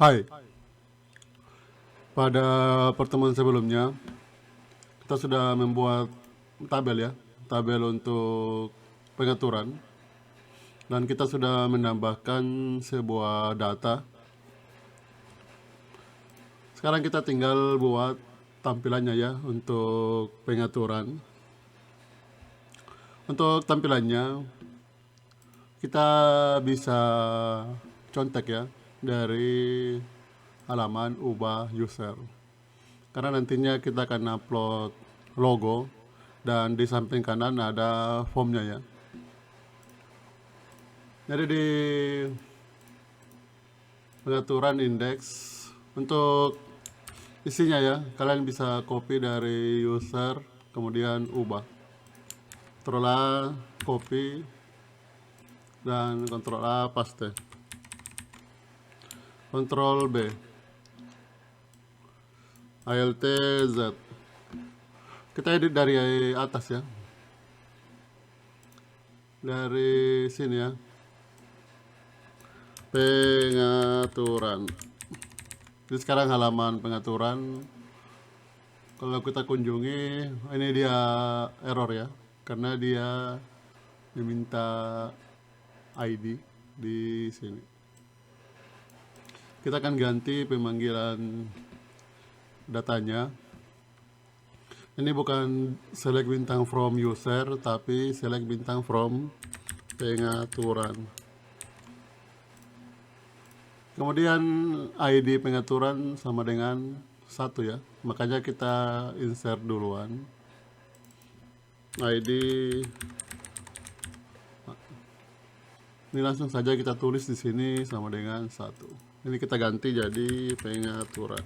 Hai, pada pertemuan sebelumnya kita sudah membuat tabel ya, tabel untuk pengaturan dan kita sudah menambahkan sebuah data. Sekarang kita tinggal buat tampilannya ya untuk pengaturan. Untuk tampilannya kita bisa contek ya dari halaman ubah user. Karena nantinya kita akan upload logo dan di samping kanan ada formnya ya. Jadi di pengaturan indeks untuk isinya ya, kalian bisa copy dari user kemudian ubah. Ctrl A copy dan Ctrl A paste. Ctrl B Alt Z. Kita edit dari atas ya, dari sini ya, pengaturan. Jadi sekarang halaman pengaturan, kalau kita kunjungi, ini dia error ya, karena dia meminta ID di sini. Kita akan ganti pemanggilan datanya. Ini bukan select bintang from user, tapi select bintang from pengaturan. Kemudian ID pengaturan sama dengan 1 ya, makanya kita insert duluan. ID ini langsung saja kita tulis di sini sama dengan 1. Ini kita ganti jadi pengaturan.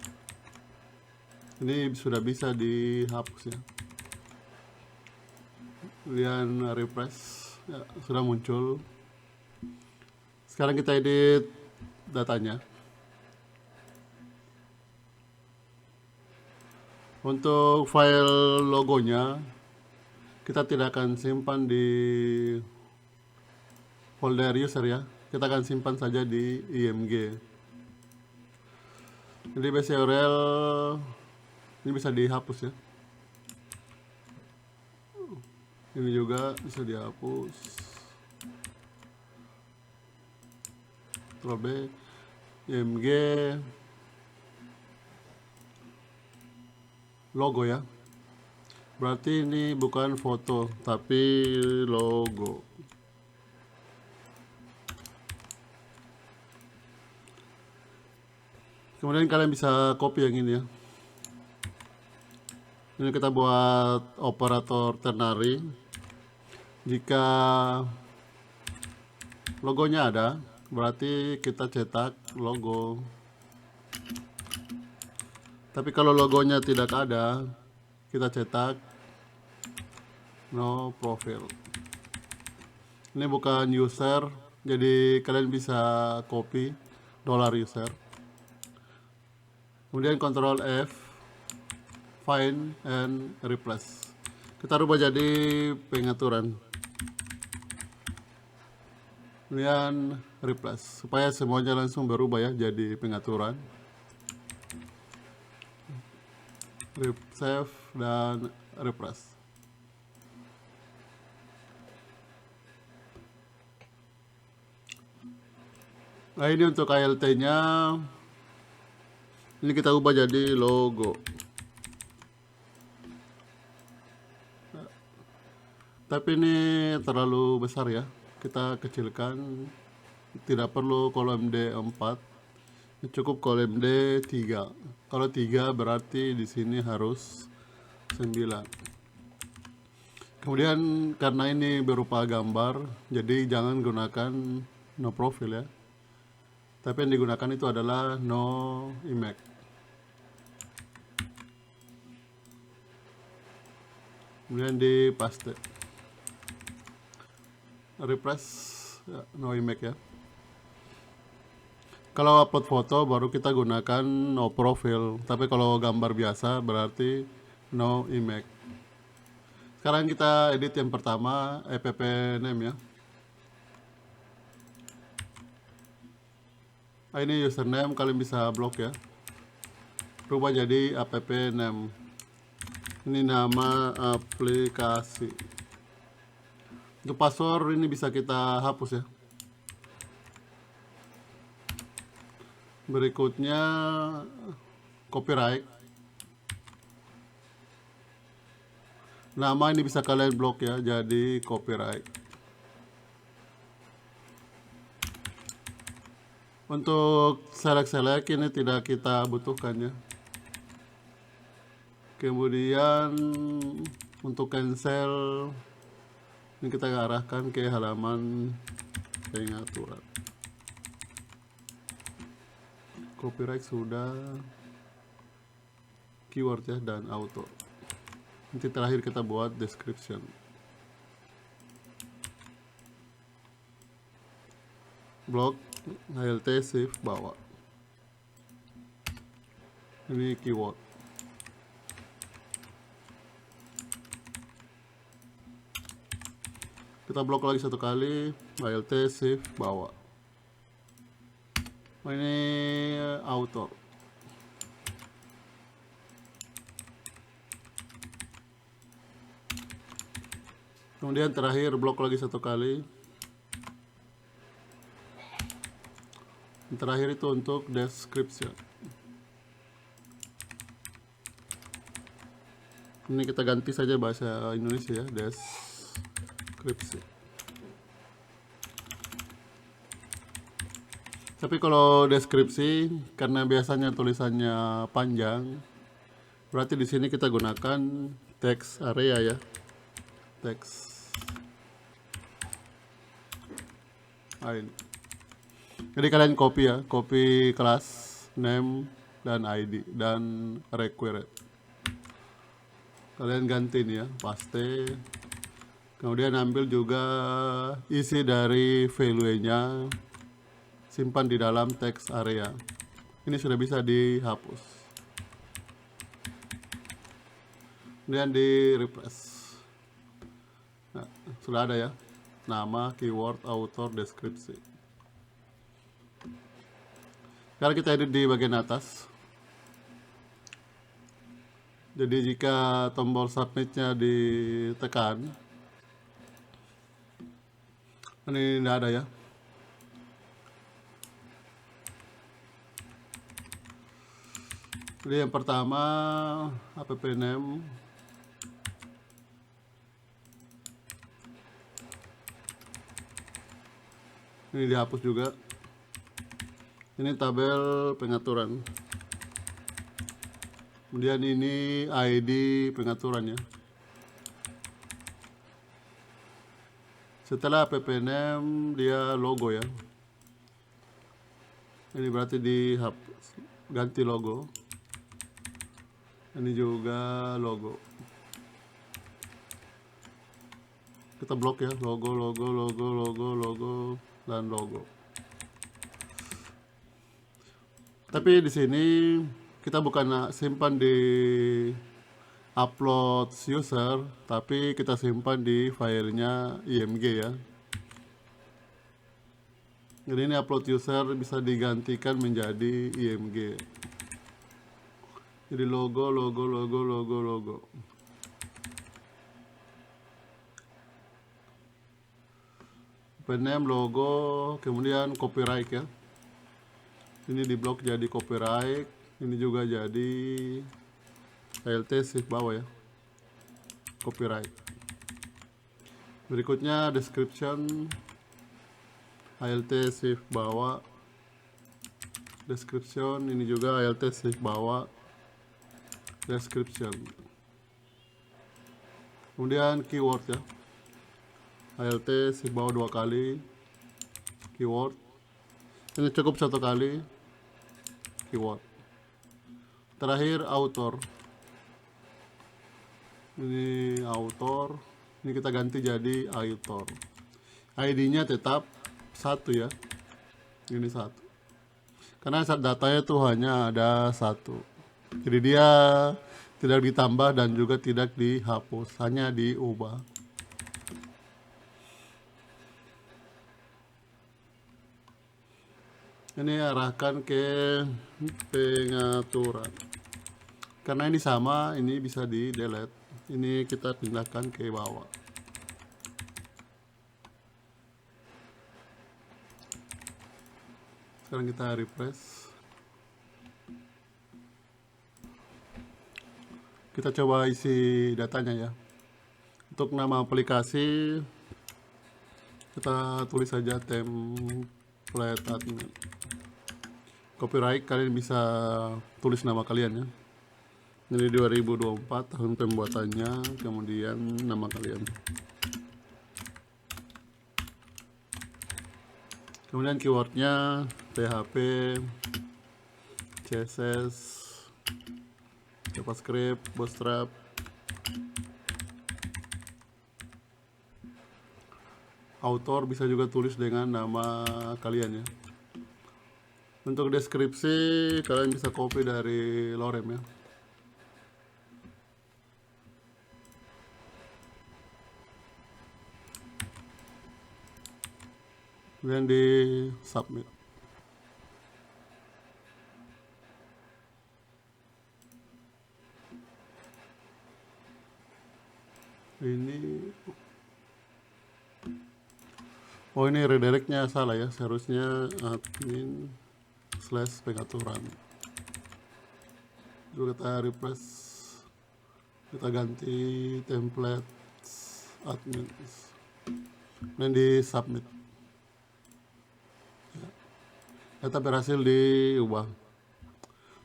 Ini sudah bisa dihapus ya. Kemudian refresh ya, sudah muncul. Sekarang kita edit datanya. Untuk file logonya kita tidak akan simpan di folder user ya, kita akan simpan saja di img. Jadi base URL ini bisa dihapus ya, ini juga bisa dihapus. Ctrl B img logo ya, berarti ini bukan foto tapi logo. Kemudian kalian bisa copy yang ini ya. Ini kita buat operator ternary. Jika logonya ada, berarti kita cetak logo. Tapi kalau logonya tidak ada, kita cetak no profile. Ini bukan user, jadi kalian bisa copy $user. Kemudian Ctrl F, find and replace. Kita rubah jadi pengaturan. Kemudian replace, supaya semuanya langsung berubah ya jadi pengaturan. Save dan replace. Nah ini untuk ALT-nya. Ini kita ubah jadi logo. Tapi ini terlalu besar ya, kita kecilkan. Tidak perlu kolom D4, cukup kolom D3. Kalau 3 berarti di sini harus 9. Kemudian karena ini berupa gambar, jadi jangan gunakan no profile ya, tapi yang digunakan itu adalah no image. Kemudian di paste, refresh ya, no image ya. Kalau upload foto baru kita gunakan no profile, tapi kalau gambar biasa berarti no image. Sekarang kita edit yang pertama, app name ya. Ini username, kalian bisa blok ya, rubah jadi app name. Ini nama aplikasi. Untuk password ini bisa kita hapus ya. Berikutnya copyright. Nama ini bisa kalian blok ya, jadi copyright. Untuk select ini tidak kita butuhkan ya. Kemudian untuk cancel ini kita arahkan ke halaman pengaturan. Copyright sudah, keyword ya, dan auto. Nanti terakhir kita buat description. Blok HLT save bawah. Ini keyword. Kita blok lagi satu kali, HLT save bawah. Ini auto. Kemudian terakhir blok lagi satu kali. Yang terakhir itu untuk description. Ini kita ganti saja bahasa Indonesia ya, deskripsi. Tapi kalau deskripsi, karena biasanya tulisannya panjang, berarti di sini kita gunakan text area ya, text. Ini. Jadi kalian copy ya, copy kelas, name, dan ID, dan required. Kalian ganti nih ya, paste. Kemudian ambil juga isi dari value-nya, simpan di dalam text area. Ini sudah bisa dihapus. Kemudian di refresh. Nah, sudah ada ya, nama, keyword, author, deskripsi. Sekarang kita edit di bagian atas. Jadi jika tombol submitnya ditekan, ini tidak ada ya. Jadi yang pertama app name, ini dihapus juga. Ini tabel pengaturan. Kemudian ini ID pengaturan ya. Setelah app name dia logo ya. Ini berarti dihapus, ganti logo. Ini juga logo. Kita blok ya, logo, dan logo. Tapi di sini kita bukan simpan di upload user, tapi kita simpan di filenya img ya. Jadi ini upload user bisa digantikan menjadi img. Jadi logo. Name logo, kemudian copyright ya. Ini diblok jadi copyright, ini juga jadi HLT save bawah ya, copyright. Berikutnya description, HLT save bawah, description, ini juga HLT save bawah, description. Kemudian keyword ya, HLT save bawah 2 kali, keyword. Ini cukup 1 kali, keyword. Terakhir author. Ini author. Ini kita ganti jadi author. ID-nya tetap 1 ya. Ini 1. Karena datanya tuh hanya ada 1. Jadi dia tidak ditambah dan juga tidak dihapus, hanya diubah. Ini arahkan ke pengaturan. Karena ini sama, ini bisa di delete. Ini kita pindahkan ke bawah. Sekarang kita refresh. Kita coba isi datanya ya. Untuk nama aplikasi kita tulis saja template admin. Copyright kalian bisa tulis nama kalian ya. Ini 2024 tahun pembuatannya, kemudian nama kalian. Kemudian keywordnya PHP, CSS, JavaScript, Bootstrap. Author bisa juga tulis dengan nama kalian ya. Untuk deskripsi kalian bisa copy dari lorem ya. Kemudian di submit. Ini redirectnya salah ya, seharusnya admin / pengaturan. Lalu kita refresh, kita ganti template admin dan di submit. Data berhasil diubah.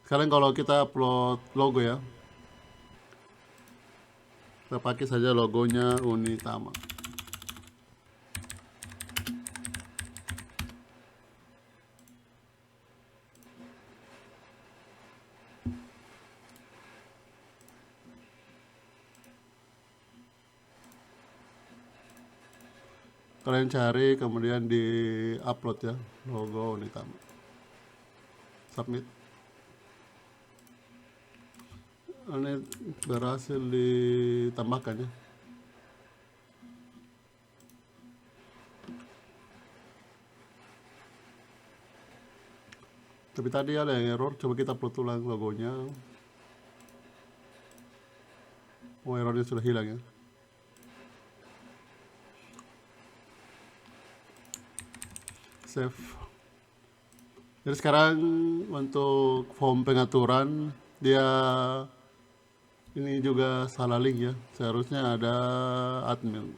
Sekarang kalau kita upload logo ya, kita pakai saja logonya Unitama. Kalian cari kemudian di upload ya logo Unitama. Submit. Ini berhasil ditambahkan ya. Tapi tadi ada yang error, coba kita upload ulang logonya. Oh, errornya sudah hilang ya. Save. Jadi sekarang untuk form pengaturan dia ini juga salah link ya, seharusnya ada admin.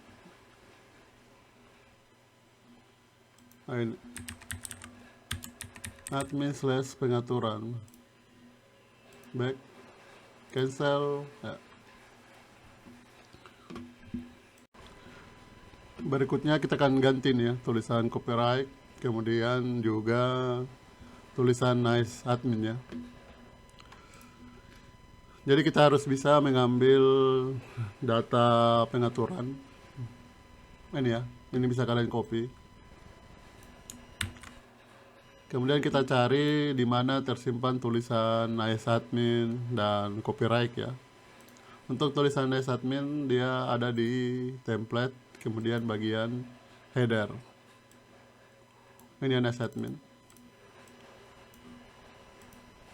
Nah, ini admin / pengaturan, back, cancel ya. Berikutnya kita akan ganti nih ya, tulisan copyright, kemudian juga tulisan nice admin ya. Jadi kita harus bisa mengambil data pengaturan. Ini ya, ini bisa kalian copy. Kemudian kita cari di mana tersimpan tulisan nice admin dan copyright ya. Untuk tulisan nice admin dia ada di template, kemudian bagian header. Ini nice admin.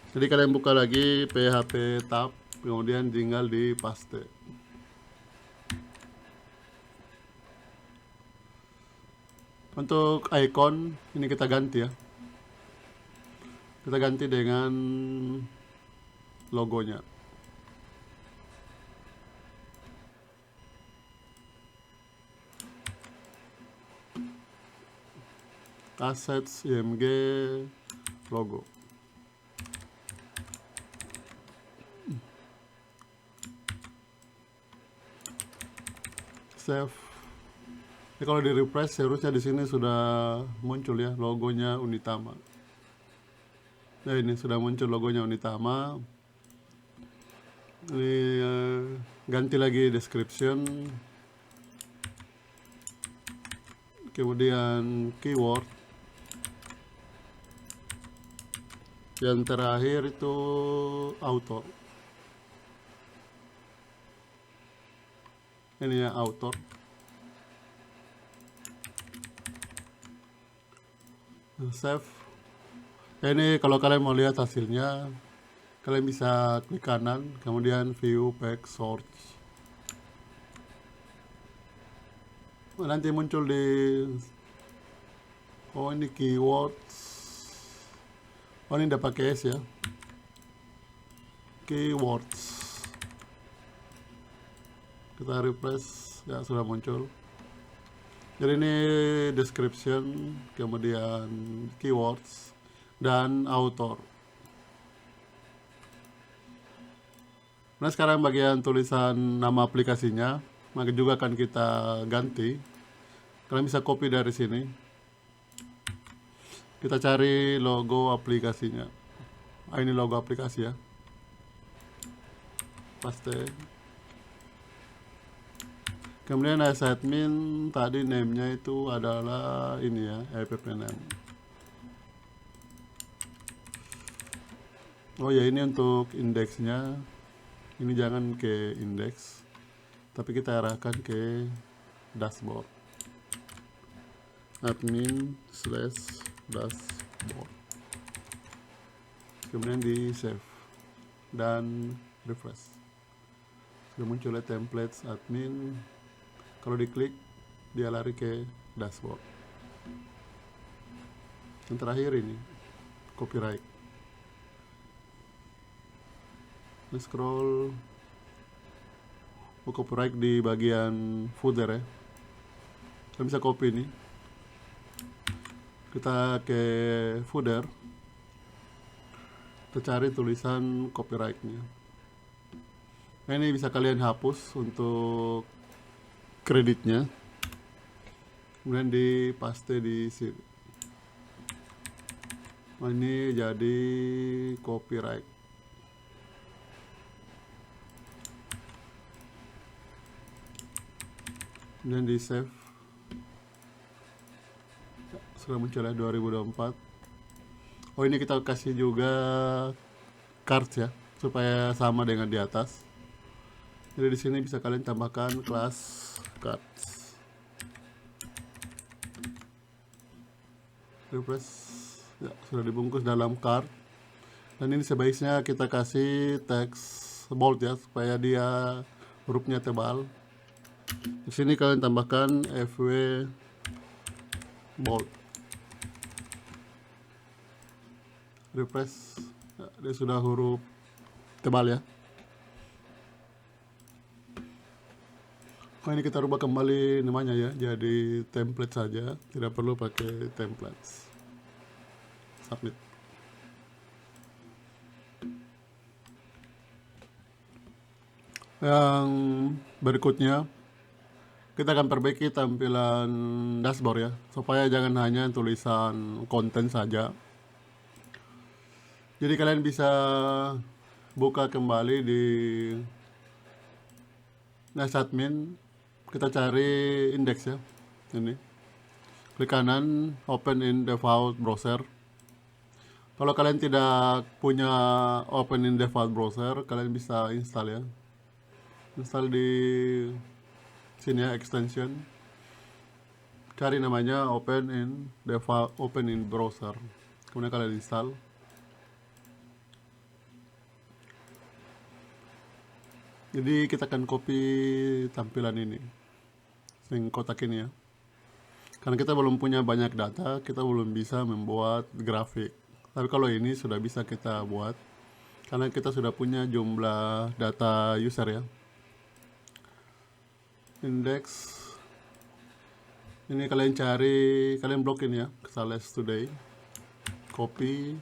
Jadi kalian buka lagi PHP tab, kemudian tinggal di paste. Untuk icon ini kita ganti ya. Kita ganti dengan logonya. Assets IMG logo. Save. Ini kalau di refresh seharusnya di sini sudah muncul ya logonya Unitama. Nah, ini sudah muncul logonya Unitama. Ini ganti lagi description, kemudian keyword, yang terakhir itu author. Ini ya author. Save. Ini kalau kalian mau lihat hasilnya, kalian bisa klik kanan, kemudian view pack source. Nanti muncul di ini keywords. Ini udah pakai S ya. Keywords. Kita refresh, ya sudah muncul. Jadi ini description, kemudian keywords dan author. Nah, sekarang bagian tulisan nama aplikasinya, maka juga akan kita ganti. Kalian bisa copy dari sini. Kita cari logo aplikasinya. Ini logo aplikasi ya. Paste. Kemudian as admin, tadi name-nya itu adalah ini ya, app name. Oh ya, ini untuk indeksnya. Ini jangan ke indeks, tapi kita arahkan ke dashboard. Admin/dashboard. Kemudian di save dan refresh. Sudah muncul templates admin. Kalau diklik, dia lari ke dashboard. Yang terakhir ini copyright. Ini scroll, copyright di bagian footer ya. Kita bisa copy ini. Kita ke footer, kita cari tulisan copyrightnya. Nah, ini bisa kalian hapus untuk kreditnya, kemudian dipaste di sini. Nah, ini jadi copyright. Kemudian di save. Sudah muncul ya 2024. Oh, ini kita kasih juga cards ya, supaya sama dengan di atas. Jadi di sini bisa kalian tambahkan kelas cards. Refresh. Ya, sudah dibungkus dalam card. Dan ini sebaiknya kita kasih teks bold ya, supaya dia hurufnya tebal. Di sini kalian tambahkan FW bold. Refresh. Ya, dia sudah huruf tebal ya. Ini kita rubah kembali namanya ya, jadi template saja, tidak perlu pakai templates. Submit. Yang berikutnya, kita akan perbaiki tampilan dashboard ya, supaya jangan hanya tulisan konten saja. Jadi kalian bisa buka kembali di admin. Kita cari indeks ya, ini klik kanan, open in default browser. Kalau kalian tidak punya open in default browser, kalian bisa install ya, install di sini ya, extension, cari namanya open in default, open in browser, kemudian kalian install. Jadi kita akan copy tampilan ini, yang kotak ini ya. Karena kita belum punya banyak data, kita belum bisa membuat grafik. Tapi kalau ini sudah bisa kita buat, karena kita sudah punya jumlah data user ya. Index. Ini kalian cari, kalian blokin ya, Sales Today. Copy.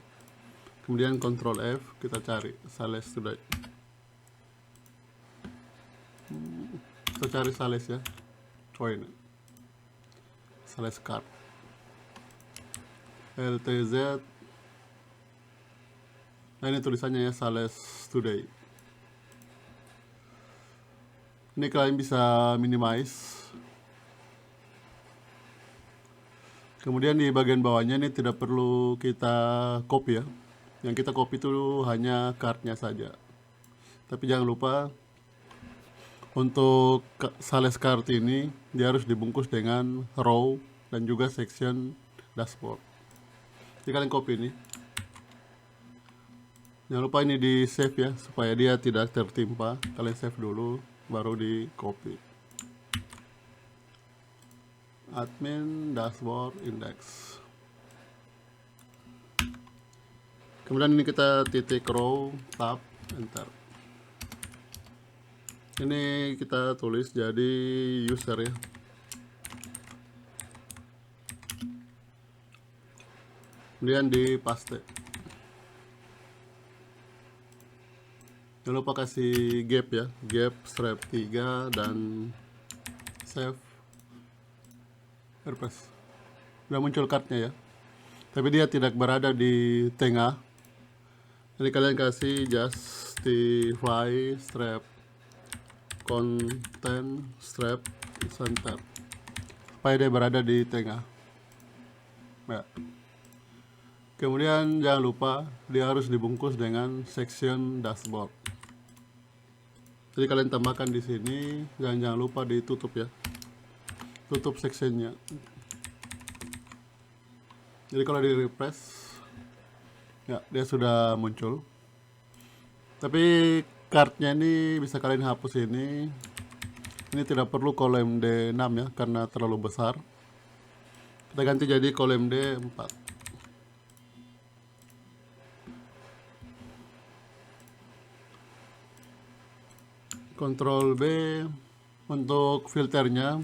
Kemudian Ctrl F, kita cari Sales Today. Kita cari Sales ya. Ini Sales Card LTZ. Nah, ini tulisannya ya, Sales Today. Ini kalian bisa minimize. Kemudian di bagian bawahnya ini tidak perlu kita copy ya. Yang kita copy itu hanya cardnya saja. Tapi jangan lupa, untuk Sales Card ini dia harus dibungkus dengan row dan juga section dashboard. Jadi kalian copy ini, Jangan lupa ini di save ya, supaya dia tidak tertimpa. Kalian save dulu, baru di copy. Admin dashboard index. Kemudian ini kita titik row, tab, enter. Ini kita tulis jadi user ya. Kemudian di paste. Jangan lupa kasih gap ya, gap strap 3 dan save. Refresh. Sudah muncul kartnya ya. Tapi dia tidak berada di tengah. Jadi kalian kasih justify strap content strap center supaya dia berada di tengah ya. Kemudian jangan lupa dia harus dibungkus dengan section dashboard. Jadi kalian tambahkan di sini, jangan lupa ditutup ya, tutup sectionnya. Jadi kalau di refresh ya, dia sudah muncul. Tapi kartnya ini bisa kalian hapus ini. Ini tidak perlu kolom D6 ya, karena terlalu besar. Kita ganti jadi kolom D4. Ctrl B. Untuk filternya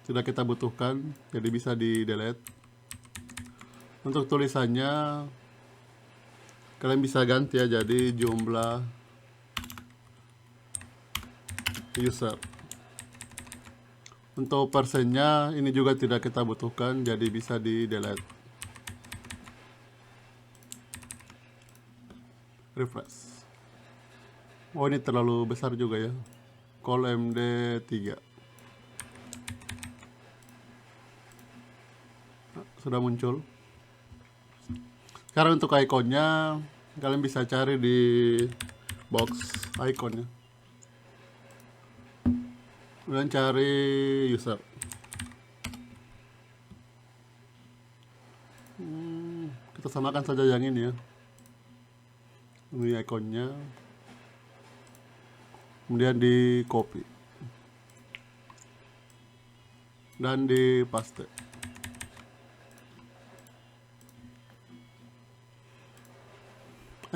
tidak kita butuhkan, jadi bisa di delete. Untuk tulisannya kalian bisa ganti ya, jadi jumlah user. Untuk persennya ini juga tidak kita butuhkan, jadi bisa di delete. Refresh. Oh, ini terlalu besar juga ya, kolom D3. Sudah muncul. Sekarang untuk ikonnya kalian bisa cari di box ikonnya, kemudian cari user. Kita samakan saja yang ini ya, ini ikonnya, kemudian di copy dan di paste.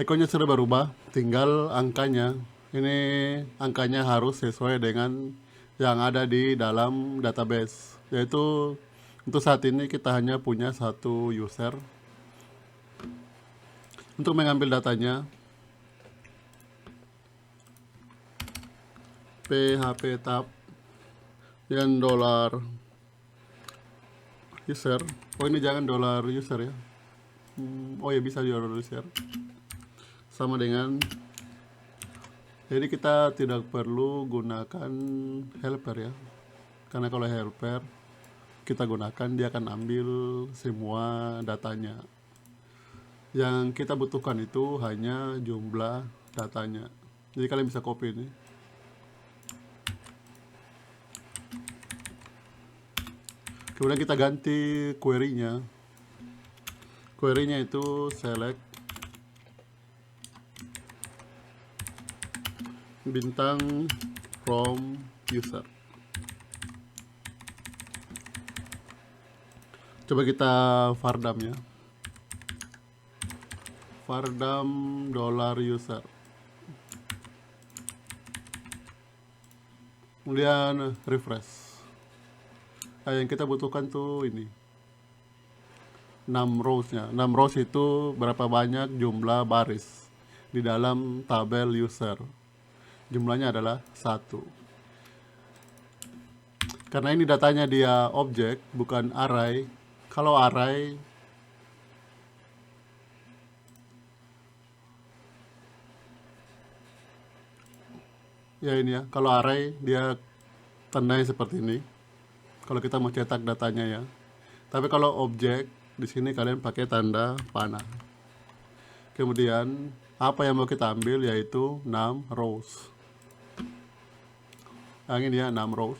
Ikonnya sudah berubah, tinggal angkanya. Ini angkanya harus sesuai dengan yang ada di dalam database, yaitu untuk saat ini kita hanya punya satu user. Untuk mengambil datanya, php tab dengan $user. Oh, ini jangan $user ya. Oh ya, bisa $user sama dengan, jadi kita tidak perlu gunakan helper ya, karena kalau helper kita gunakan dia akan ambil semua datanya. Yang kita butuhkan itu hanya jumlah datanya. Jadi kalian bisa copy ini, kemudian kita ganti query-nya. Query-nya itu select bintang from user. Coba kita vardam ya, vardam $user. Kemudian refresh. Nah, yang kita butuhkan tuh ini 6 rows-nya. 6 rows itu berapa banyak jumlah baris di dalam tabel user. Jumlahnya adalah 1. Karena ini datanya dia objek, bukan array. Kalau array ya ini ya, kalau array dia tandanya seperti ini. Kalau kita mau cetak datanya ya. Tapi kalau objek di sini kalian pakai tanda panah. Kemudian apa yang mau kita ambil yaitu 6 rows. Yang ini ya, 6 rows.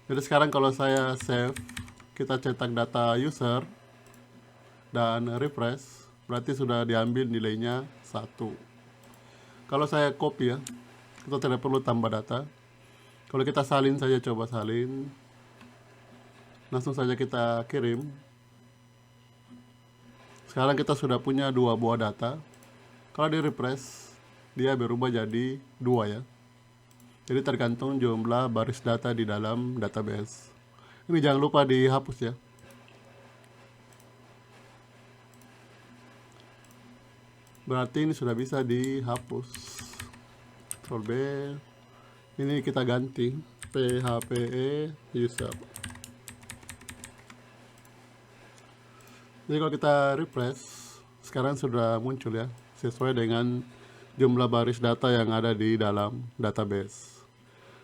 Jadi sekarang kalau saya save, kita cetak data user dan refresh, berarti sudah diambil nilainya 1. Kalau saya copy ya, kita tidak perlu tambah data. Kalau kita salin saja, coba salin, langsung saja kita kirim. Sekarang kita sudah punya 2 buah data. Kalau di refresh, dia berubah jadi 2 ya. Jadi tergantung jumlah baris data di dalam database. Ini jangan lupa dihapus ya. Berarti ini sudah bisa dihapus. Ctrl B. Ini kita ganti phpe user. Jadi kalau kita refresh, sekarang sudah muncul ya, sesuai dengan jumlah baris data yang ada di dalam database.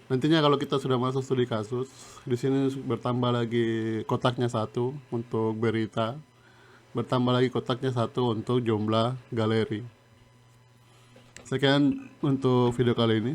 Nantinya kalau kita sudah masuk studi kasus, di sini bertambah lagi kotaknya 1 untuk berita, bertambah lagi kotaknya 1 untuk jumlah galeri. Sekian untuk video kali ini.